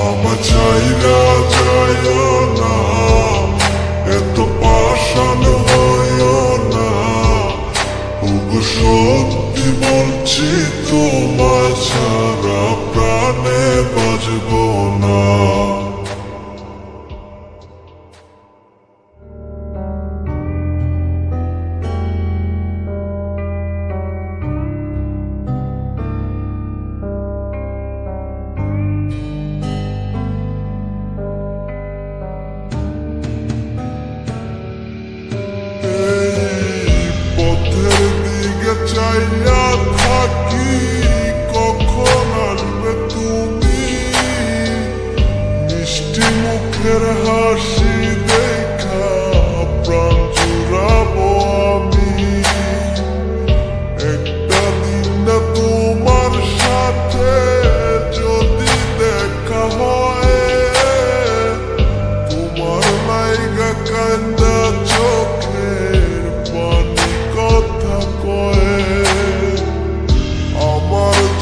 আমার চাইরা যাইও না, এত পাষাণ হইও না। ওগো সত্যি বলছি, তোমার ছাড়া প্রাণে বাঁচব না। চাইয়া থাকি কখন আসবে তুমি, মিষ্টি মুখের হাসি দেখা প্রাণ জুড়াবো আমি। একটা দিন না তোমার সাথে যদি দেখা হয়, তোমার লাইগা কান্দা চোখের পানি কথা কয়।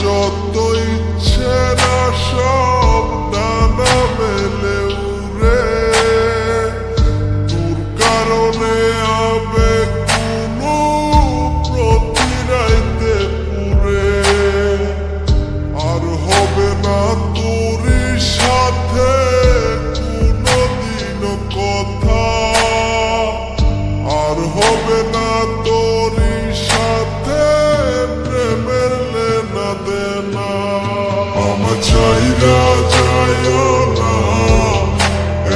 যত ইচ্ছে না সব ডানা মেলে উড়ে, তোর কারণে আবেগ কোনো প্রতি রাইতে পুরে। আর হবে না তোর সাথে কোনোদিনও কথা, আর হবে না তোর সাথে প্রেমের লেনা দেনা। আমার চাইরা যাইও না,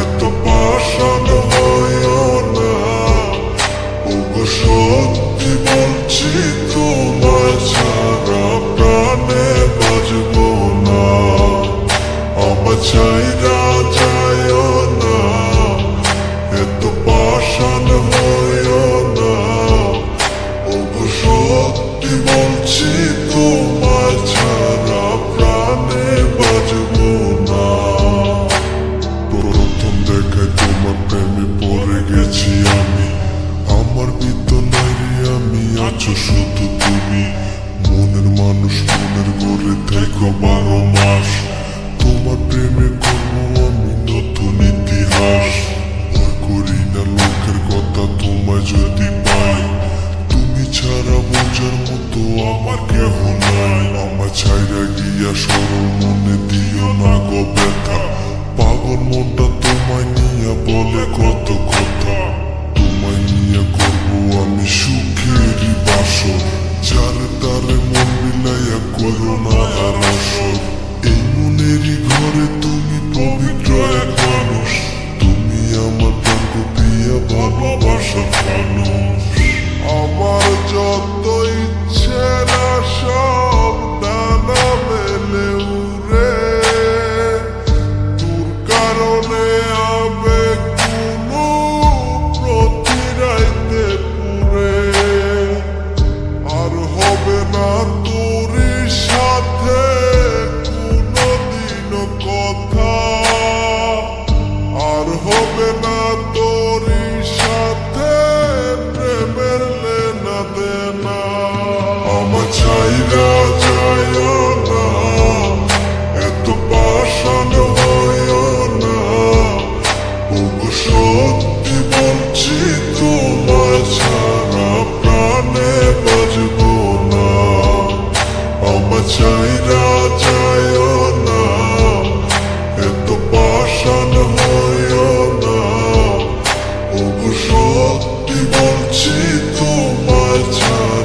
এত পাষাণ হইও না। ওগো সত্যি বলছি, তোমার ছাড়া প্রাণে বাঁচব না। আমার চাইরা যাইও না, এত পাষাণ হইও না। ওগো সত্যি বলছি, তোমার ছাড়া প্রাণে বাঁচব না। প্রথম দেখায় তোমার প্রেমে পড়ে গেছি আমি, আমার বিদ্যালয়ে আমি আছো শুধু তুমি। মনের মানুষ মনের ঘরে থেকো 12 মাস, তোমার প্রেমে করবো আমি নতুন ইতিহাস। ভয় করি না লোকের কথা তোমায় যদি পাই, তুমি ছাড়া বোঝার মতো আমার কেহ নাই। আমার ছাইরা গিয়া সরল মনে দিও না গো ব্যথা, পাগল মনটা তোমায় নিয়ে বলে কত কথা। তোমায় নিয়ে করবো আমি সুখেরই বাসর, যারে তারে মন বিলাইয়া করো না আর আসর। এই মনেরই ঘরে তুমি পবিত্র এক মানুষ, তুমি আমার প্রাণ দিয়া ভালোবাসার মানুষ। আমার যত ইচ্ছে না সব ডানা মেলে উড়ে, তোর কারণে আবেগ কোনো প্রতি রাইতে পুরে। আর হবে না তোর সাথে কোনোদিনও কথা, আর হবে না তোর সাথে প্রেমের লেনা দেনা। আমার চাইরা যাইও না, এত পাষাণ হইও না। ওগো সত্যি বলছি, তোমার ছাড়া প্রাণে বাঁচব না। আমার চাইরা যাইও না, এত পাষাণ হইও না। ওগো সত্যি বলছি, তোমার ছাড়া